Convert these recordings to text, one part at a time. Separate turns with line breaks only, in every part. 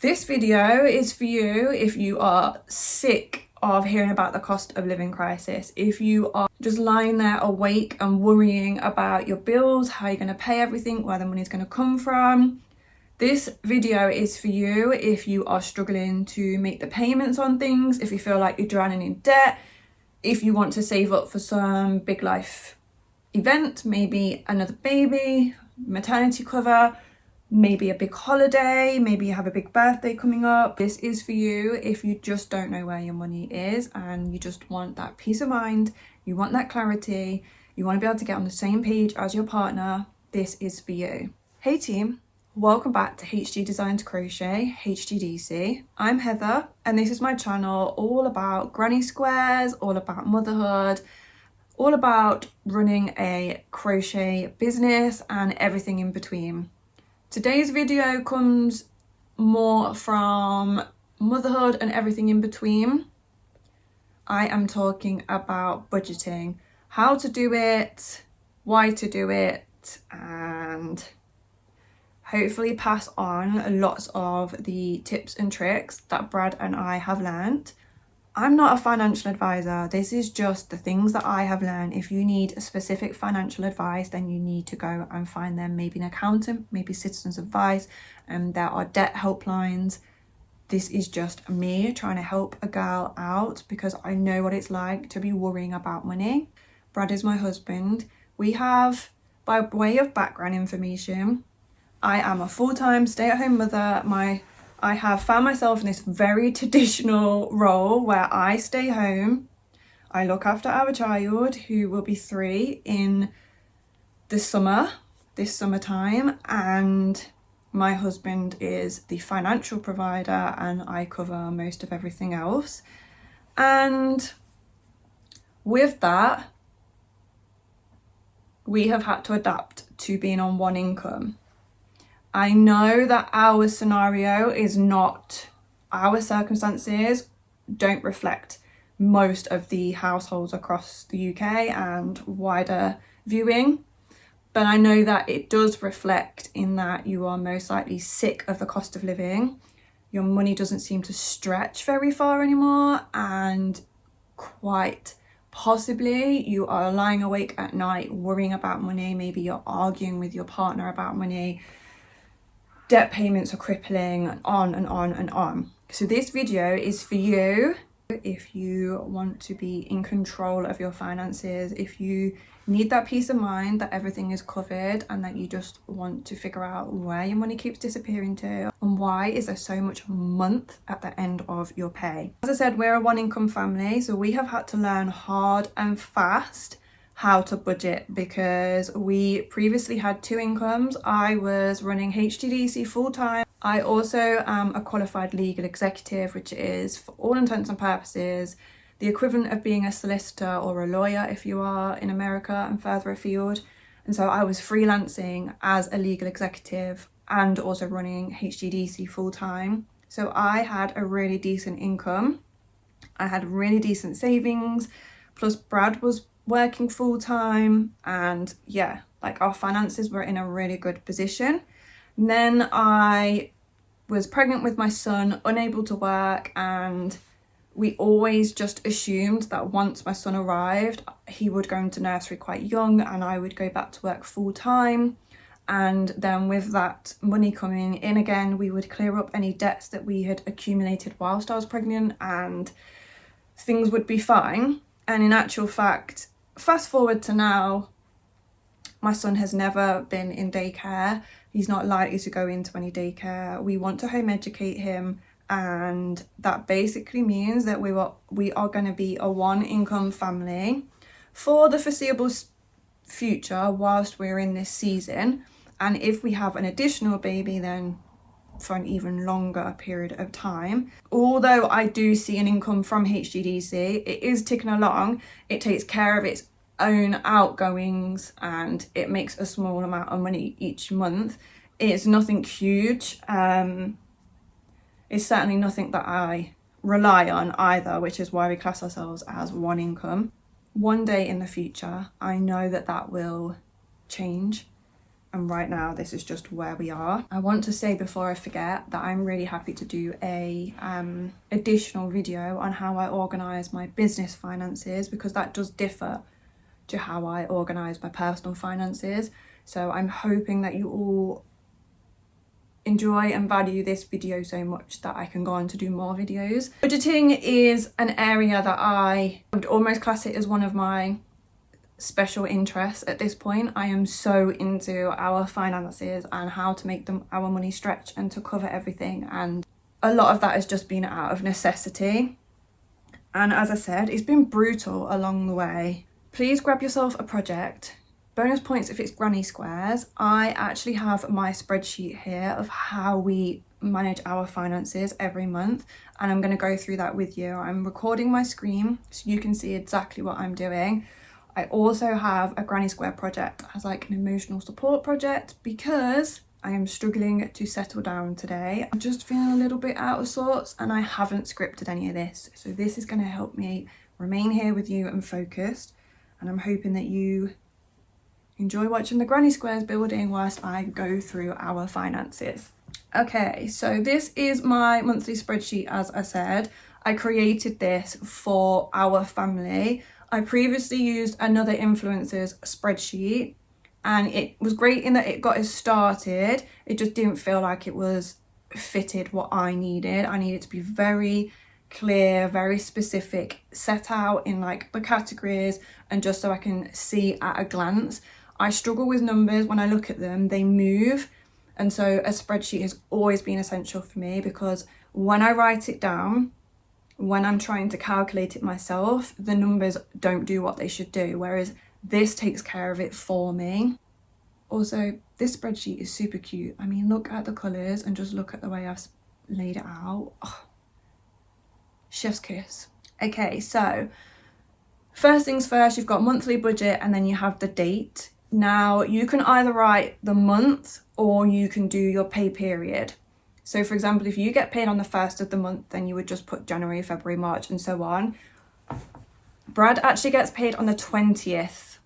This video is for you if you are sick of hearing about the cost of living crisis, if you are just lying there awake and worrying about your bills, how you're going to pay everything, where the money's going to come from. This video is for you if you are struggling to make the payments on things, if you feel like you're drowning in debt, if you want to save up for some big life event, maybe another baby, maternity cover, maybe a big holiday, maybe you have a big birthday coming up. This is for you if you just don't know where your money is and you just want that peace of mind, you want that clarity, you want to be able to get on the same page as your partner. This is for you. Hey team, welcome back to HG Designs Crochet, HGDC. I'm Heather and this is my channel all about granny squares, all about motherhood, all about running a crochet business and everything in between. Today's video comes more from motherhood and everything in between. I am talking about budgeting, how to do it, why to do it, and hopefully pass on lots of the tips and tricks that Brad and I have learned. I'm not a financial advisor. This is just the things that I have learned. If you need a specific financial advice, then you need to go and find them. Maybe an accountant, maybe Citizens Advice, and there are debt helplines. This is just me trying to help a girl out because I know what it's like to be worrying about money. Brad is my husband. We have, by way of background information, I am a full-time stay-at-home mother. I have found myself in this very traditional role where I stay home, I look after our child who will be 3 in this summertime, and my husband is the financial provider and I cover most of everything else. And with that, we have had to adapt to being on one income. I know that our scenario is not, our circumstances don't reflect most of the households across the UK and wider viewing, but I know that it does reflect in that you are most likely sick of the cost of living. Your money doesn't seem to stretch very far anymore, and quite possibly you are lying awake at night worrying about money. Maybe you're arguing with your partner about money. Debt payments are crippling, and on and on and on. So this video is for you if you want to be in control of your finances, if you need that peace of mind that everything is covered and that you just want to figure out where your money keeps disappearing to and why is there so much month at the end of your pay. As I said, we're a one income family, so we have had to learn hard and fast how to budget because we previously had 2 incomes. I was running HGDC full-time. I also am a qualified legal executive, which is for all intents and purposes the equivalent of being a solicitor or a lawyer if you are in America and further afield. And so I was freelancing as a legal executive and also running HGDC full-time. So I had a really decent income. I had really decent savings, plus Brad was working full-time, and yeah, like our finances were in a really good position. And then I was pregnant with my son, unable to work, and we always just assumed that once my son arrived he would go into nursery quite young and I would go back to work full-time, and then with that money coming in again we would clear up any debts that we had accumulated whilst I was pregnant and things would be fine. And in actual fact, fast forward to now, my son has never been in daycare. He's not likely to go into any daycare. We want to home educate him, and that basically means that we are going to be a one income family for the foreseeable future whilst we're in this season. And if we have an additional baby, then for an even longer period of time. Although I do see an income from HGDC, it is ticking along. It takes care of its own outgoings and it makes a small amount of money each month. It's nothing huge. It's certainly nothing that I rely on either, which is why we class ourselves as one income. One day in the future, I know that that will change. and right now this is just where we are. I want to say before I forget that I'm really happy to do a additional video on how I organise my business finances, because that does differ to how I organise my personal finances. So I'm hoping that you all enjoy and value this video so much that I can go on to do more videos. Budgeting is an area that I would almost class it as one of my special interests at this point. I am so into our finances and how to make our money stretch and to cover everything, and a lot of that has just been out of necessity. And as I said, it's been brutal along the way. Please grab yourself a project. Bonus points if it's granny squares. I actually have my spreadsheet here of how we manage our finances every month, and I'm going to go through that with you. I'm recording my screen so you can see exactly what I'm doing. I also have a granny square project as like an emotional support project because I am struggling to settle down today. I'm just feeling a little bit out of sorts and I haven't scripted any of this. So this is going to help me remain here with you and focused, and I'm hoping that you enjoy watching the granny squares building whilst I go through our finances. Okay, so this is my monthly spreadsheet. As I said, I created this for our family. I previously used another influencer's spreadsheet and it was great in that it got us started. It just didn't feel like it was fitted what I needed. I needed to be very clear, very specific, set out in like the categories, and just so I can see at a glance. I struggle with numbers. When I look at them, they move, and so a spreadsheet has always been essential for me, because when I write it down, when I'm trying to calculate it myself, the numbers don't do what they should do, whereas this takes care of it for me. Also, this spreadsheet is super cute. I mean, look at the colours and just look at the way I've laid it out. Oh, chef's kiss. Okay, so first things first, you've got monthly budget and then you have the date. Now, you can either write the month or you can do your pay period. So for example, if you get paid on the 1st of the month, then you would just put January, February, March, and so on. Brad actually gets paid on the 20th.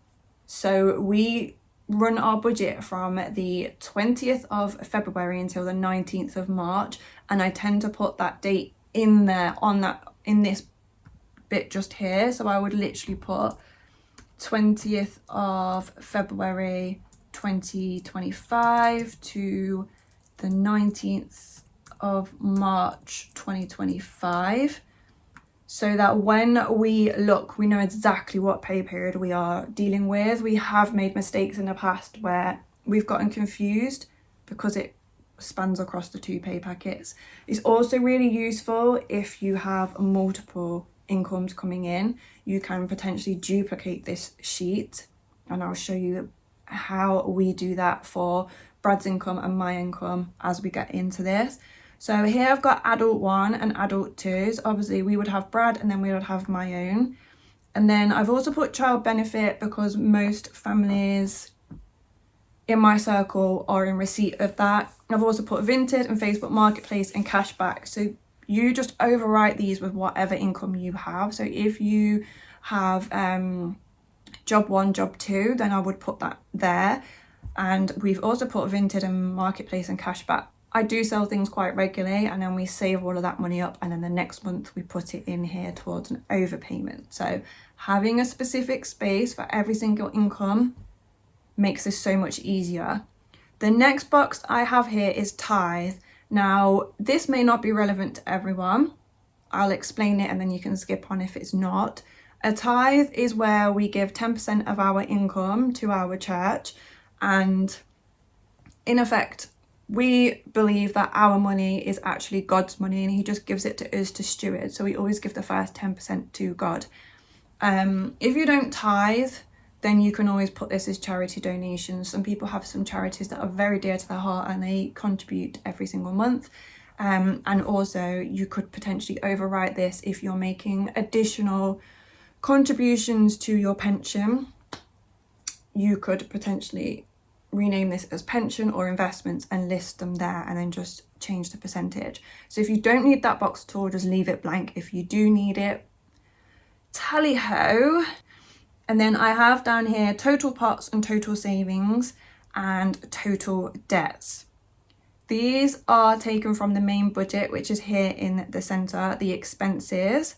So we run our budget from the 20th of February until the 19th of March. And I tend to put that date in there in this bit just here. So I would literally put 20th of February 2025 to the 19th of March 2025, so that when we look, we know exactly what pay period we are dealing with. We have made mistakes in the past where we've gotten confused because it spans across the 2 pay packets. It's also really useful if you have multiple incomes coming in. You can potentially duplicate this sheet, and I'll show you how we do that for Brad's income and my income as we get into this. So here I've got adult 1 and adult 2s. Obviously we would have Brad and then we would have my own. And then I've also put child benefit because most families in my circle are in receipt of that. I've also put Vinted and Facebook Marketplace and cashback. So you just overwrite these with whatever income you have. So if you have job 1, job 2, then I would put that there. And we've also put Vinted and Marketplace and cashback. I do sell things quite regularly, and then we save all of that money up, and then the next month we put it in here towards an overpayment. So having a specific space for every single income makes this so much easier. The next box I have here is tithe. Now, this may not be relevant to everyone. I'll explain it and then you can skip on if it's not. A tithe is where we give 10% of our income to our church, and in effect, we believe that our money is actually God's money and he just gives it to us to steward. So we always give the first 10% to God. If you don't tithe, then you can always put this as charity donations. Some people have some charities that are very dear to their heart and they contribute every single month. And also you could potentially overwrite this if you're making additional contributions to your pension. You could potentially rename this as pension or investments and list them there, and then just change the percentage. So if you don't need that box at all, just leave it blank. If you do need it, tally-ho. And then I have down here total pots and total savings, and total debts. These are taken from the main budget, which is here in the center, the expenses.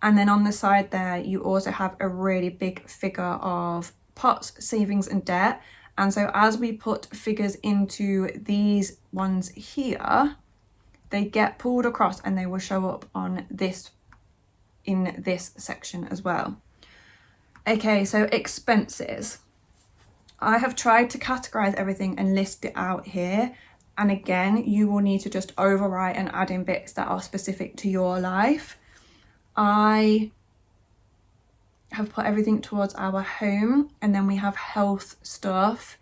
And then on the side there, you also have a really big figure of pots, savings and debt. And so as we put figures into these ones here, they get pulled across and they will show up on this, in this section as well. Okay, so expenses. I have tried to categorize everything and list it out here. And again, you will need to just overwrite and add in bits that are specific to your life. I have put everything towards our home, and then we have health stuff.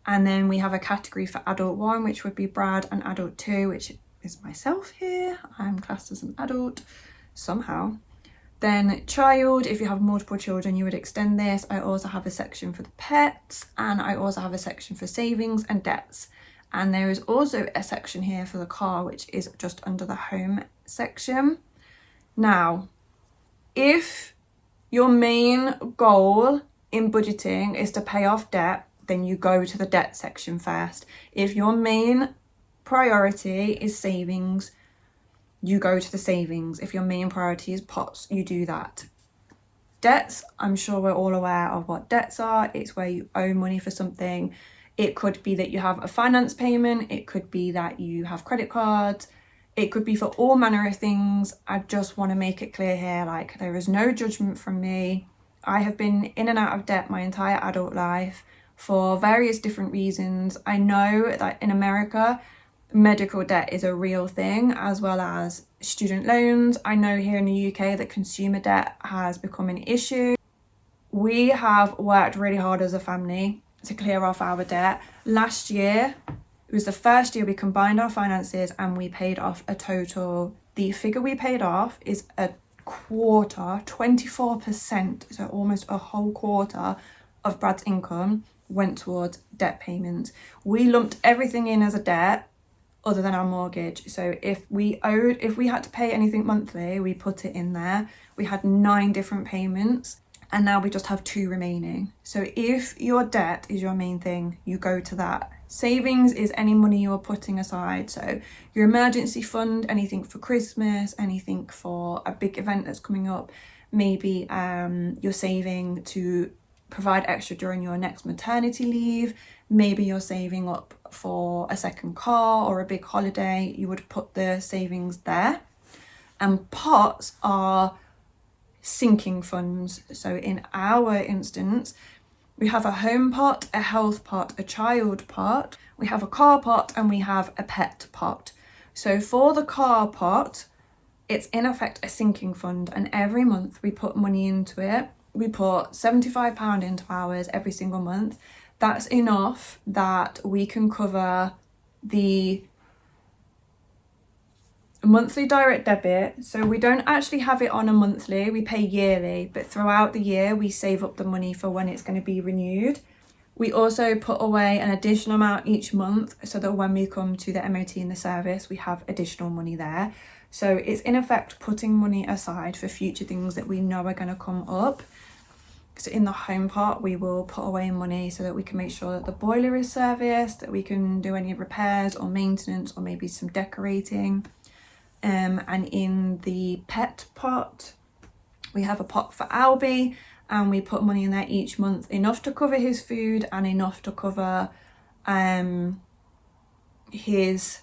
And then we have a category for adult 1, which would be Brad, and adult 2, which is myself here. I'm classed as an adult somehow. Then child, if you have multiple children, you would extend this. I also have a section for the pets, and I also have a section for savings and debts. And there is also a section here for the car, which is just under the home section. Now, if your main goal in budgeting is to pay off debt, then you go to the debt section first. If your main priority is savings, you go to the savings. If your main priority is pots, you do that. Debts, I'm sure we're all aware of what debts are. It's where you owe money for something. It could be that you have a finance payment. It could be that you have credit cards. It could be for all manner of things. I just want to make it clear here, like, there is no judgment from me. I have been in and out of debt my entire adult life for various different reasons. I know that in America, medical debt is a real thing, as well as student loans. I know here in the UK that consumer debt has become an issue. We have worked really hard as a family to clear off our debt. Last year, it was the first year we combined our finances and we paid off a total. The figure we paid off is a quarter, 24%, so almost a whole quarter of Brad's income went towards debt payments. We lumped everything in as a debt other than our mortgage. So if we had to pay anything monthly, we put it in there. We had 9 different payments, and now we just have 2 remaining. So if your debt is your main thing, you go to that. Savings is any money you're putting aside. So your emergency fund, anything for Christmas, anything for a big event that's coming up. Maybe you're saving to provide extra during your next maternity leave. Maybe you're saving up for a second car or a big holiday. You would put the savings there. And pots are sinking funds. So in our instance, we have a home pot, a health pot, a child pot, we have a car pot, and we have a pet pot. So for the car pot, it's in effect a sinking fund, and every month we put money into it. We put £75 into ours every single month. That's enough that we can cover the monthly direct debit. So we don't actually have it on a monthly, we pay yearly, but throughout the year we save up the money for when it's going to be renewed. We also put away an additional amount each month so that when we come to the MOT and the service, we have additional money there. So it's in effect putting money aside for future things that we know are going to come up. So in the home part, we will put away money so that we can make sure that the boiler is serviced, that we can do any repairs or maintenance or maybe some decorating. And in the pet pot, we have a pot for Albie, and we put money in there each month, enough to cover his food and enough to cover his,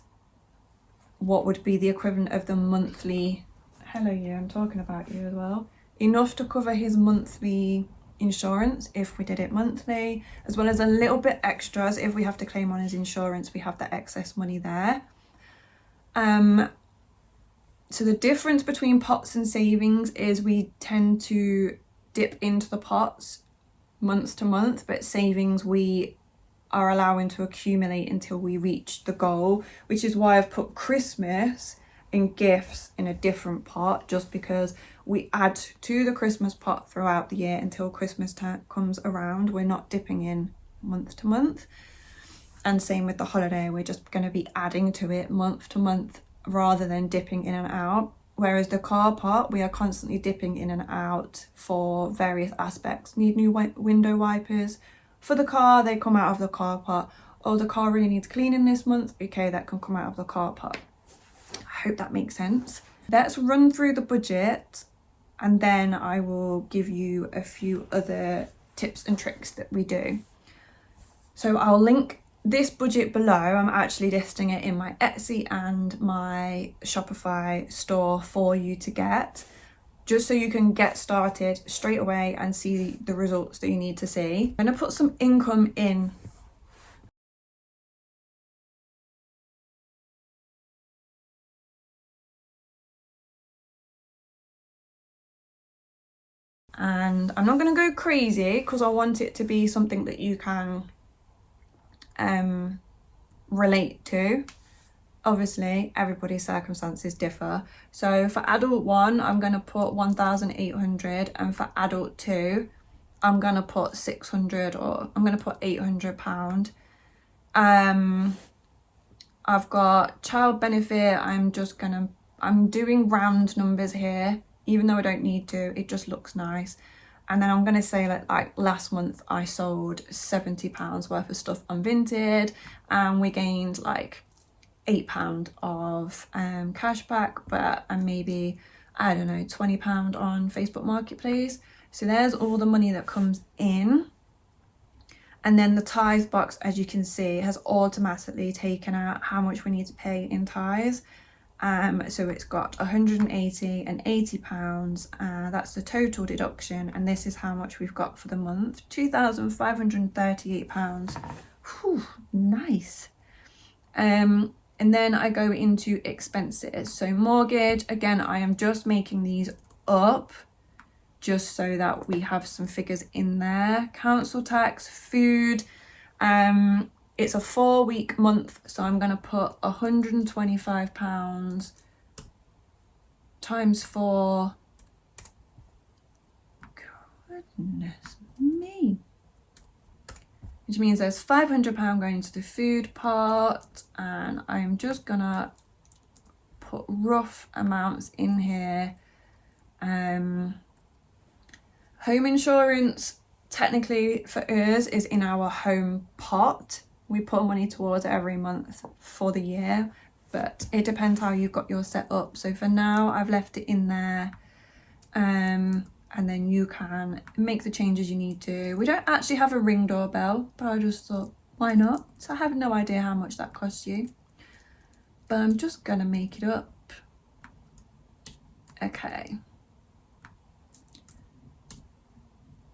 what would be the equivalent of the monthly, hello you, I'm talking about you as well, enough to cover his monthly insurance if we did it monthly, as well as a little bit extras if we have to claim on his insurance. We have that excess money there. So the difference between pots and savings is we tend to dip into the pots month to month, but savings we are allowing to accumulate until we reach the goal, which is why I've put Christmas and gifts in a different pot, just because we add to the Christmas pot throughout the year until Christmas comes around. We're not dipping in month to month. And same with the holiday, we're just going to be adding to it month to month rather than dipping in and out. Whereas the car pot, we are constantly dipping in and out for various aspects. Need new window wipers, For the car, they come out of the car pot. Oh, the car really needs cleaning this month. Okay, that can come out of the car pot. I hope that makes sense. Let's run through the budget and then I will give you a few other tips and tricks that we do. So I'll link this budget below. I'm actually listing it in my Etsy and my Shopify store for you to get, just so you can get started straight away and see the results that you need to see. I'm going to put some income in. And I'm not going to go crazy because I want it to be something that you can relate to. Obviously, everybody's circumstances differ. So for adult 1, I'm going to put 1,800, and for adult 2, I'm going to put 600, or I'm going to put £800. I've got child benefit. I'm doing round numbers here, even though I don't need to. It just looks nice. And then I'm going to say like last month I sold £70 worth of stuff on Vinted, and we gained like £8 of cash back, and maybe, I don't know, £20 on Facebook Marketplace. So there's all the money that comes in. And then the tithes box, as you can see, has automatically taken out how much we need to pay in tithes. So it's got 180 and £80, that's the total deduction, and this is how much we've got for the month, £2,538. Whew, nice. And then I go into expenses. So mortgage, again, I am just making these up just so that we have some figures in there. Council tax, food, it's a 4-week month, so I'm going to put £125 times 4. Goodness me. Which means there's £500 going to the food part, and I'm just going to put rough amounts in here. Home insurance, technically for us, is in our home pot. We put money towards it every month for the year, but it depends how you've got yours set up. So for now, I've left it in there, and then you can make the changes you need to. We don't actually have a Ring doorbell, but I just thought, why not? So I have no idea how much that costs you, but I'm just gonna make it up. Okay.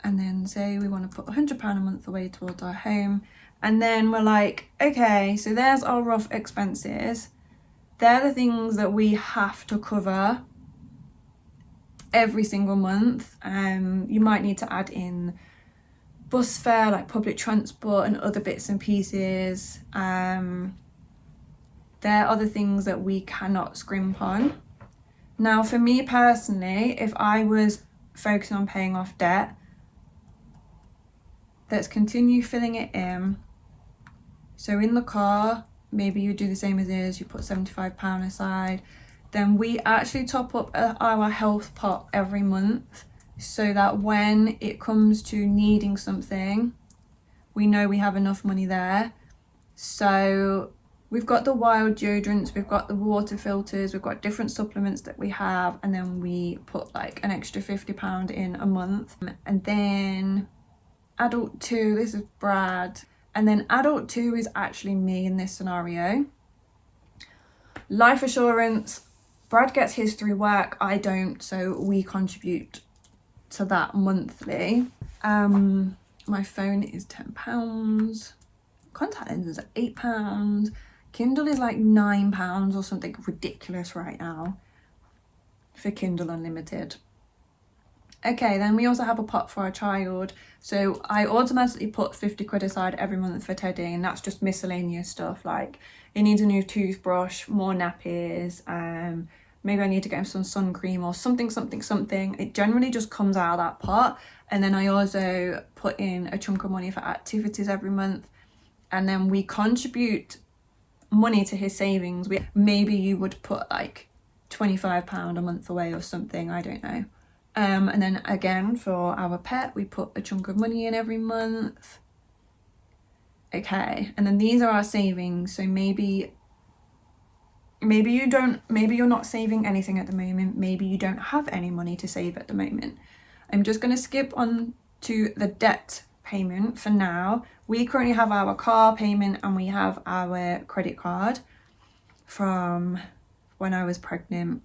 And then say we want to put £100 a month away towards our home. And then we're like, okay, so there's our rough expenses. They're the things that we have to cover every single month. You might need to add in bus fare, like public transport and other bits and pieces. There are the things that we cannot scrimp on. Now, for me personally, if I was focusing on paying off debt, let's continue filling it in. So in the car, maybe you do the same as is, you put £75 aside. Then we actually top up our health pot every month, so that when it comes to needing something, we know we have enough money there. So we've got the wild deodorants, we've got the water filters, we've got different supplements that we have, and then we put like an extra £50 in a month. And then adult 2, this is Brad. And then adult 2 is actually me in this scenario. Life assurance, Brad gets his through work, I don't, so we contribute to that monthly. My phone is £10. Contact lenses are £8. Kindle is like £9 or something ridiculous right now for Kindle Unlimited. Okay, then we also have a pot for our child. So I automatically put 50 quid aside every month for Teddy, and that's just miscellaneous stuff, like he needs a new toothbrush, more nappies, maybe I need to get him some sun cream or something. It generally just comes out of that pot. And then I also put in a chunk of money for activities every month, and then we contribute money to his savings. Maybe you would put like £25 a month away or something, I don't know. And then again, for our pet, we put a chunk of money in every month. Okay, and then these are our savings. So maybe you're not saving anything at the moment. Maybe you don't have any money to save at the moment. I'm just going to skip on to the debt payment for now. We currently have our car payment and we have our credit card from when I was pregnant.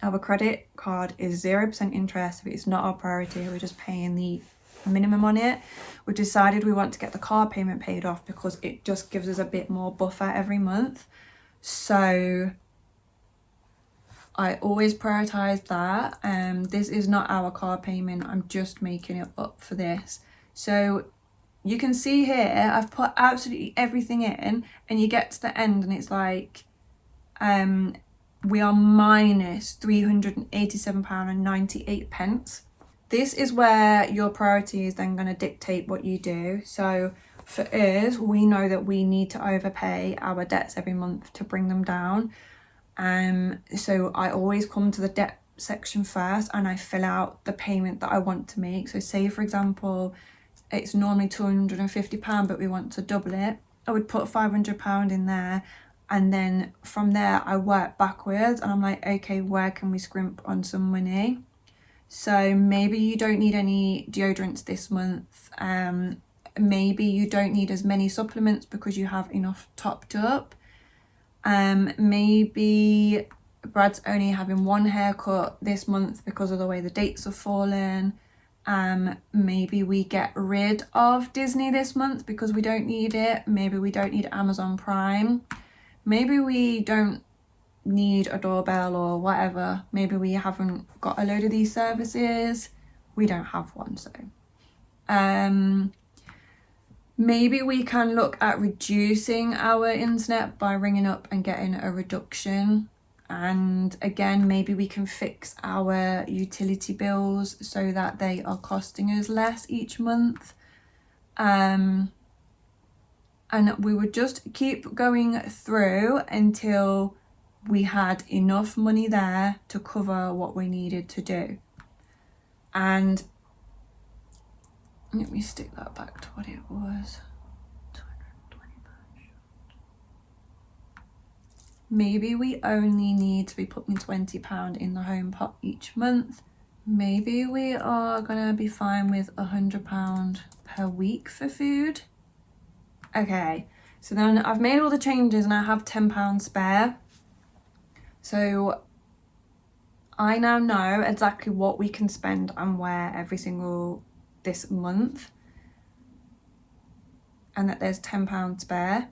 Our credit card is 0% interest. It's not our priority. We're just paying the minimum on it. We decided we want to get the car payment paid off because it just gives us a bit more buffer every month. So I always prioritize that. This is not our car payment. I'm just making it up for this. So you can see here, I've put absolutely everything in, and you get to the end and it's like, we are minus £387.98. This is where your priority is then going to dictate what you do. So for us, we know that we need to overpay our debts every month to bring them down. So I always come to the debt section first and I fill out the payment that I want to make. So say for example, it's normally £250, but we want to double it. I would put £500 in there. And then from there, I work backwards and I'm like, okay, where can we scrimp on some money? So maybe you don't need any deodorants this month. Maybe you don't need as many supplements because you have enough topped up. Maybe Brad's only having one haircut this month because of the way the dates have fallen. Maybe we get rid of Disney this month because we don't need it. Maybe we don't need Amazon Prime. Maybe we don't need a doorbell or whatever. Maybe we haven't got a load of these services. We don't have one, so. Maybe we can look at reducing our internet by ringing up and getting a reduction. And again, maybe we can fix our utility bills so that they are costing us less each month. And we would just keep going through until we had enough money there to cover what we needed to do. And let me stick that back to what it was. 225. Maybe we only need to be putting £20 in the home pot each month. Maybe we are gonna be fine with £100 per week for food. Okay, so then I've made all the changes and I have £10 spare. So I now know exactly what we can spend and where every single this month, and that there's £10 spare.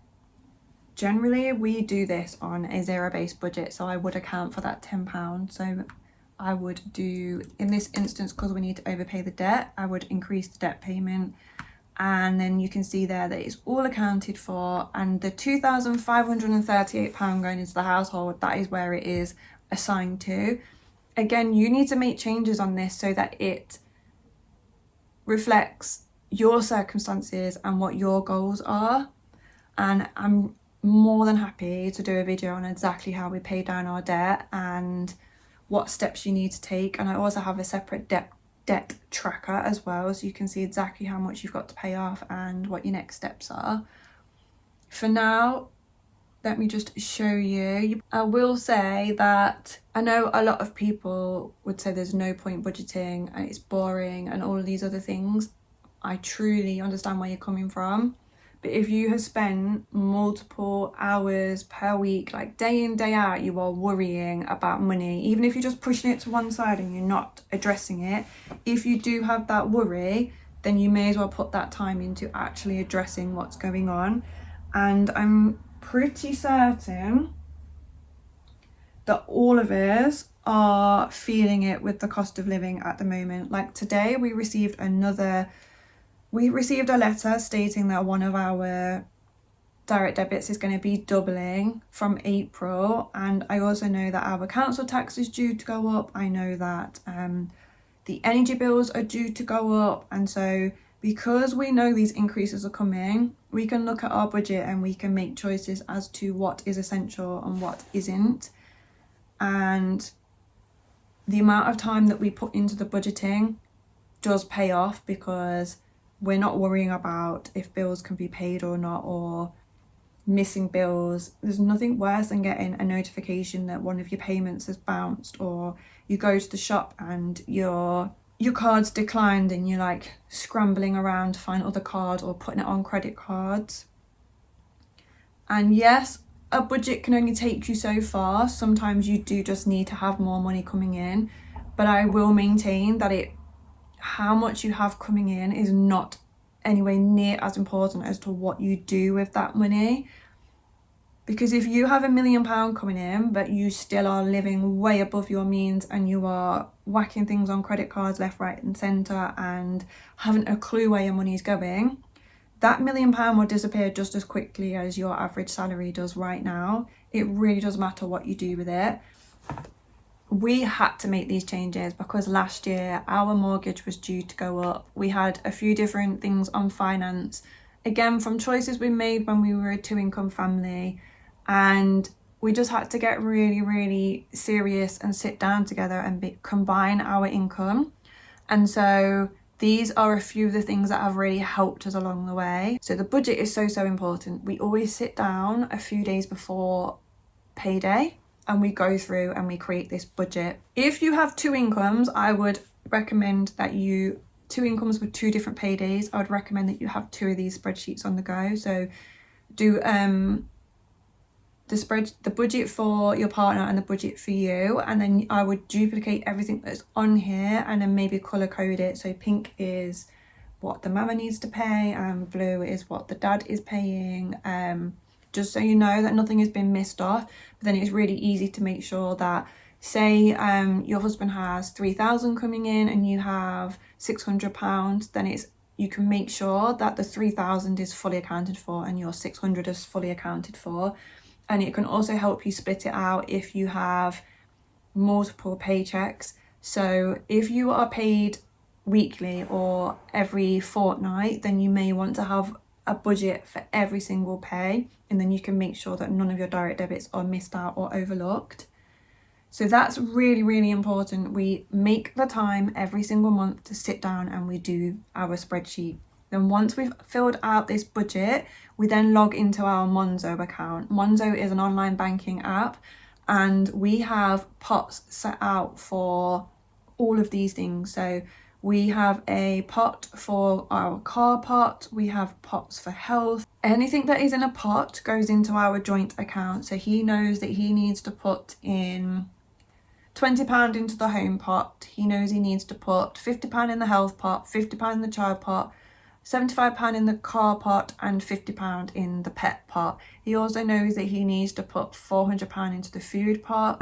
Generally we do this on a zero-based budget, so I would account for that £10. So I would do, in this instance, because we need to overpay the debt, I would increase the debt payment. And then you can see there that it's all accounted for, and the £2,538 going into the household, that is where it is assigned to. Again, you need to make changes on this so that it reflects your circumstances and what your goals are. And I'm more than happy to do a video on exactly how we pay down our debt and what steps you need to take. And I also have a separate debt tracker as well, so you can see exactly how much you've got to pay off and what your next steps are. For now, let me just show you. I will say that I know a lot of people would say there's no point budgeting and it's boring and all of these other things. I truly understand where you're coming from, but if you have spent multiple hours per week, like day in, day out, you are worrying about money, even if you're just pushing it to one side and you're not addressing it, if you do have that worry, then you may as well put that time into actually addressing what's going on. And I'm pretty certain that all of us are feeling it with the cost of living at the moment. Like today we received a letter stating that one of our direct debits is going to be doubling from April, and I also know that our council tax is due to go up. I know that the energy bills are due to go up, and so because we know these increases are coming, we can look at our budget and we can make choices as to what is essential and what isn't. And the amount of time that we put into the budgeting does pay off, because we're not worrying about if bills can be paid or not, or missing bills. There's nothing worse than getting a notification that one of your payments has bounced, or you go to the shop and your card's declined and you're like scrambling around to find other cards or putting it on credit cards. And yes, a budget can only take you so far. Sometimes you do just need to have more money coming in, but I will maintain that how much you have coming in is not anywhere near as important as to what you do with that money. Because if you have £1 million coming in but you still are living way above your means and you are whacking things on credit cards left, right and centre and haven't a clue where your money is going, that £1 million will disappear just as quickly as your average salary does right now. It really does matter what you do with it. We had to make these changes because last year our mortgage was due to go up. We had a few different things on finance, again from choices we made when we were a 2-income family, and we just had to get really, really serious and sit down together and combine our income. And so these are a few of the things that have really helped us along the way. So the budget is so important. We always sit down a few days before payday and we go through and we create this budget. If you have 2 incomes, I would recommend that 2 incomes with 2 different paydays. I would recommend that you have 2 of these spreadsheets on the go. So do the budget for your partner and the budget for you, and then I would duplicate everything that's on here and then maybe color code it. So pink is what the mama needs to pay and blue is what the dad is paying, just so you know that nothing has been missed off. But then it's really easy to make sure that, say your husband has 3,000 coming in and you have £600, then you can make sure that the 3,000 is fully accounted for and your 600 is fully accounted for. And it can also help you split it out if you have multiple paychecks. So if you are paid weekly or every fortnight, then you may want to have a budget for every single pay, and then you can make sure that none of your direct debits are missed out or overlooked. So that's really, really important. We make the time every single month to sit down and we do our spreadsheet. Then once we've filled out this budget, we then log into our Monzo account. Monzo is an online banking app, and we have pots set out for all of these things. So we have a pot for our car pot, we have pots for health. Anything that is in a pot goes into our joint account. So he knows that he needs to put in £20 into the home pot. He knows he needs to put £50 in the health pot, £50 in the child pot, £75 in the car pot and £50 in the pet pot. He also knows that he needs to put £400 into the food pot,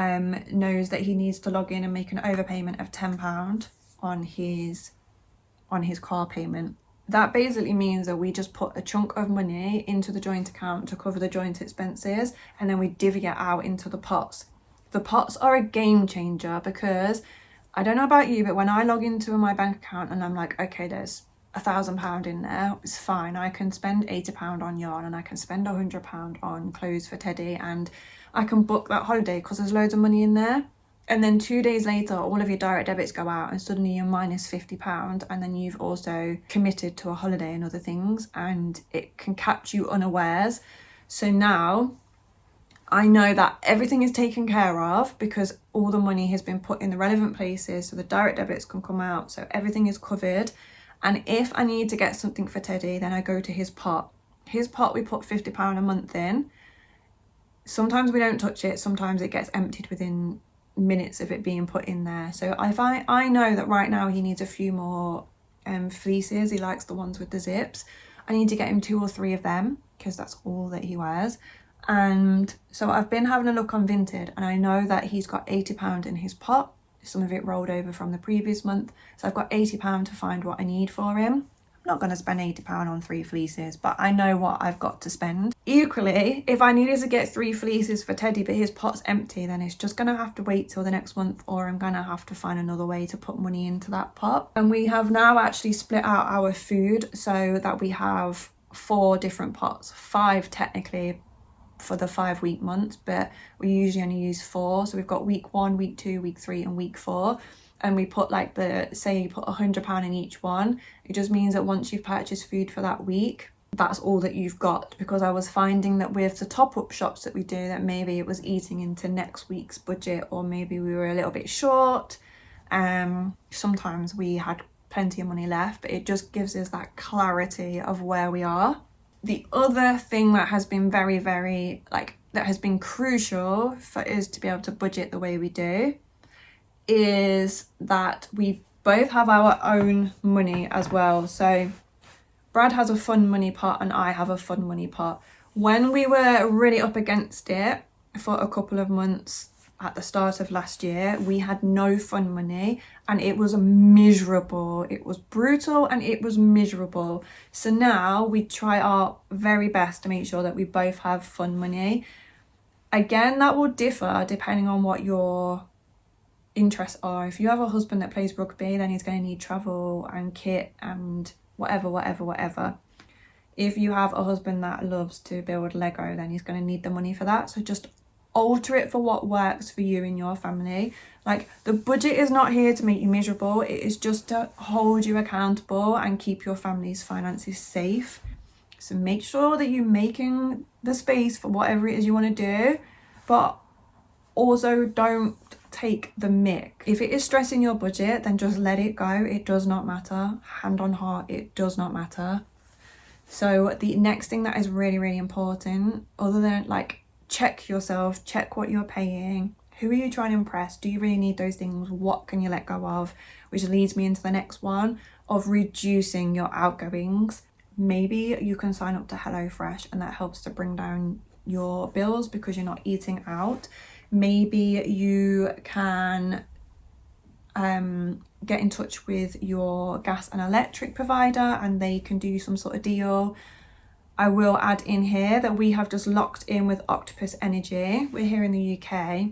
knows that he needs to log in and make an overpayment of £10 on his car payment. That basically means that we just put a chunk of money into the joint account to cover the joint expenses, and then we divvy it out into the pots. The pots are a game changer because I don't know about you, but when I log into my bank account and I'm like, okay, there's £1,000 in there, it's fine. I can spend £80 on yarn and I can spend £100 on clothes for Teddy, and I can book that holiday because there's loads of money in there. And then 2 days later, all of your direct debits go out and suddenly you're minus £50, and then you've also committed to a holiday and other things, and it can catch you unawares. So now I know that everything is taken care of because all the money has been put in the relevant places, so the direct debits can come out, so everything is covered. And if I need to get something for Teddy, then I go to his pot. His pot we put £50 a month in. Sometimes we don't touch it, sometimes it gets emptied within minutes of it being put in there. So if I know that right now he needs a few more fleeces, he likes the ones with the zips, I need to get him 2 or 3 of them because that's all that he wears. And so I've been having a look on Vinted, and I know that he's got £80 in his pot. Some of it rolled over from the previous month, so I've got £80 to find what I need for him. I'm not going to spend £80 on 3 fleeces, but I know what I've got to spend. Equally, if I needed to get 3 fleeces for Teddy but his pot's empty, then it's just going to have to wait till the next month, or I'm going to have to find another way to put money into that pot. And we have now actually split out our food so that we have 4 different pots, 5 technically for the 5-week months, but we usually only use 4. So we've got week 1, week 2, week 3 and week 4. and we put like say you put £100 in each one, it just means that once you've purchased food for that week, that's all that you've got. Because I was finding that with the top-up shops that we do, that maybe it was eating into next week's budget, or maybe we were a little bit short. Sometimes we had plenty of money left, but it just gives us that clarity of where we are. The other thing that has been very, very, like, that has been crucial for us to be able to budget the way we do is that we both have our own money as well. So Brad has a fun money pot and I have a fun money pot. When we were really up against it for a couple of months at the start of last year, we had no fun money and it was miserable. It was brutal and it was miserable. So now we try our very best to make sure that we both have fun money. Again, that will differ depending on what your interests are. If you have a husband that plays rugby, then he's going to need travel and kit and whatever. If you have a husband that loves to build Lego, then he's going to need the money for that. So just alter it for what works for you and your family. Like, the budget is not here to make you miserable, it is just to hold you accountable and keep your family's finances safe. So make sure that you're making the space for whatever it is you want to do, but also don't take the mick. If it is stressing your budget, then just let it go. It does not matter. Hand on heart, it does not matter. So the next thing that is really, really important, other than like, check yourself, check what you're paying, who are you trying to impress, do you really need those things, what can you let go of, which leads me into the next one of reducing your outgoings. Maybe you can sign up to HelloFresh and that helps to bring down your bills because you're not eating out. Maybe you can get in touch with your gas and electric provider and they can do some sort of deal. I will add in here that we have just locked in with Octopus Energy. We're here in the UK.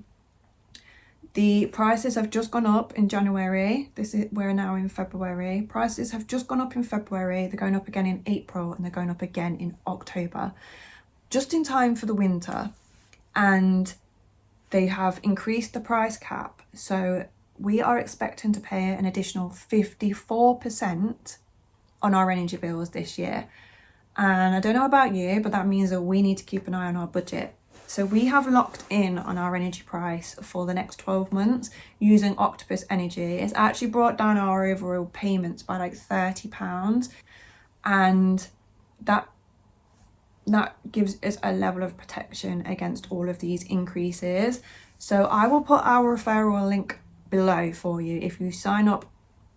The prices have just gone up in January. We're now in February. Prices have just gone up in February. They're going up again in April and they're going up again in October, just in time for the winter. And they have increased the price cap. So we are expecting to pay an additional 54% on our energy bills this year. And I don't know about you, but that means that we need to keep an eye on our budget. So we have locked in on our energy price for the next 12 months using Octopus Energy. It's actually brought down our overall payments by like £30. And that gives us a level of protection against all of these increases. So I will put our referral link below for you. If you sign up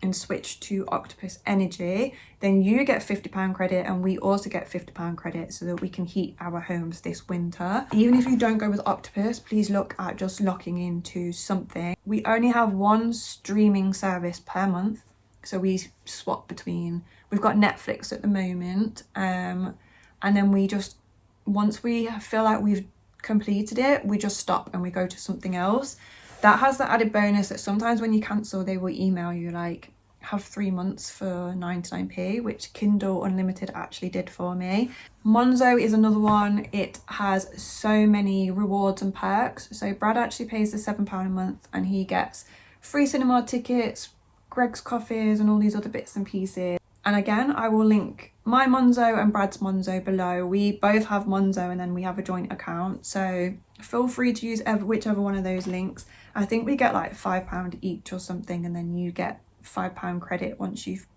and switch to Octopus Energy, then you get £50 credit and we also get £50 credit so that we can heat our homes this winter. Even if you don't go with Octopus, please look at just locking into something. We only have one streaming service per month, so we swap between, we've got Netflix at the moment, and then we just, once we feel like we've completed it, we just stop and we go to something else. That has the added bonus that sometimes when you cancel, they will email you like, have 3 months for 99p, which Kindle Unlimited actually did for me. Monzo is another one. It has so many rewards and perks. So Brad actually pays the £7 a month and he gets free cinema tickets, Greg's coffees and all these other bits and pieces. And again, I will link my Monzo and Brad's Monzo below. We both have Monzo and then we have a joint account. So feel free to use whichever one of those links. I think we get like £5 each or something, and then you get £5 credit once you've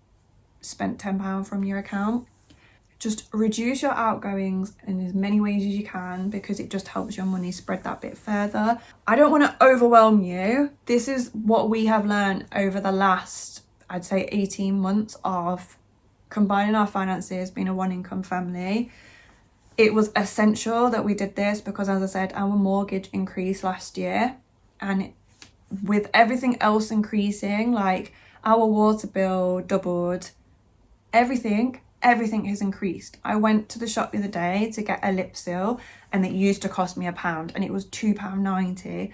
spent £10 from your account. Just reduce your outgoings in as many ways as you can because it just helps your money spread that bit further. I don't want to overwhelm you. This is what we have learned over the last, I'd say 18 months of combining our finances, being a one income family. It was essential that we did this because, as I said, our mortgage increased last year, and with everything else increasing, like our water bill doubled, everything has increased. I went to the shop the other day to get a lip seal and it used to cost me £1 and it was £2.90.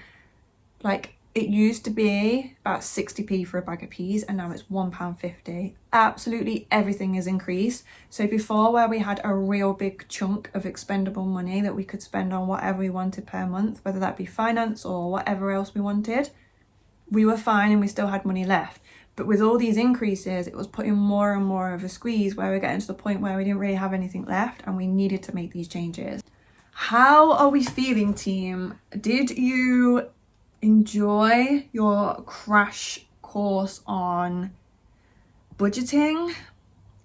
Like, it used to be about 60p for a bag of peas and now it's £1.50. Absolutely everything has increased. So before, where we had a real big chunk of expendable money that we could spend on whatever we wanted per month, whether that be finance or whatever else we wanted, we were fine and we still had money left. But with all these increases, it was putting more and more of a squeeze where we're getting to the point where we didn't really have anything left and we needed to make these changes. How are we feeling, team? Did you enjoy your crash course on budgeting?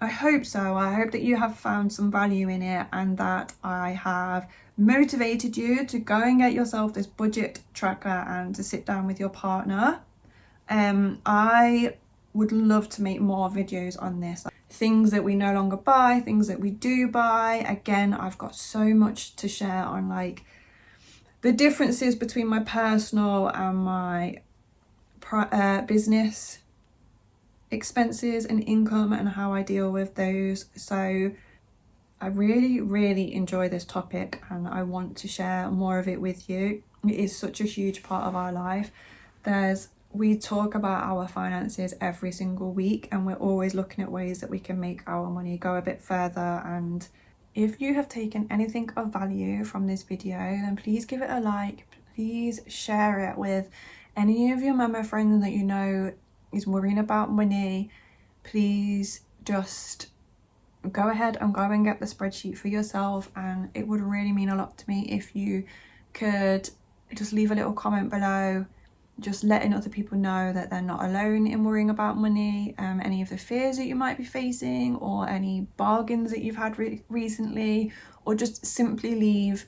I hope so. I hope that you have found some value in it and that I have motivated you to go and get yourself this budget tracker and to sit down with your partner. I would love to make more videos on this. Things that we no longer buy, things that we do buy. Again, I've got so much to share on like the differences between my personal and my business expenses and income and how I deal with those. So I really enjoy this topic and I want to share more of it with you. It is such a huge part of our life. We talk about our finances every single week and we're always looking at ways that we can make our money go a bit further. And if you have taken anything of value from this video, then please give it a like. Please share it with any of your mama friends that you know is worrying about money. Please just go ahead and go and get the spreadsheet for yourself, and it would really mean a lot to me if you could just leave a little comment below, just letting other people know that they're not alone in worrying about money, any of the fears that you might be facing or any bargains that you've had recently, or just simply leave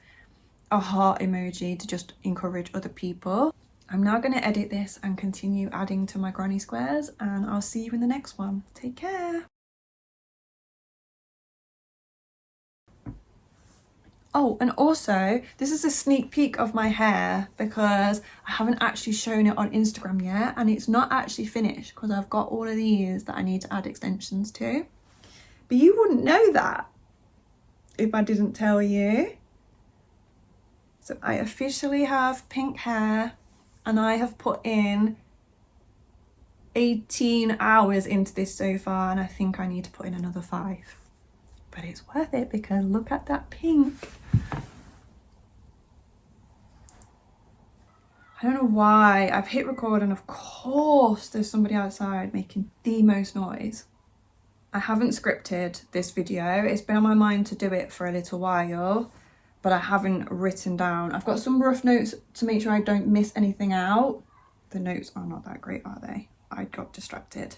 a heart emoji to just encourage other people. I'm now going to edit this and continue adding to my granny squares, and I'll see you in the next one. Take care. Oh, and also, this is a sneak peek of my hair because I haven't actually shown it on Instagram yet, and it's not actually finished because I've got all of these that I need to add extensions to. But you wouldn't know that if I didn't tell you. So I officially have pink hair and I have put in 18 hours into this so far, and I think I need to put in another 5. But it's worth it because look at that pink. I don't know why. I've hit record and of course there's somebody outside making the most noise. I haven't scripted this video. It's been on my mind to do it for a little while, but I haven't written down. I've got some rough notes to make sure I don't miss anything out. The notes are not that great, are they? I got distracted.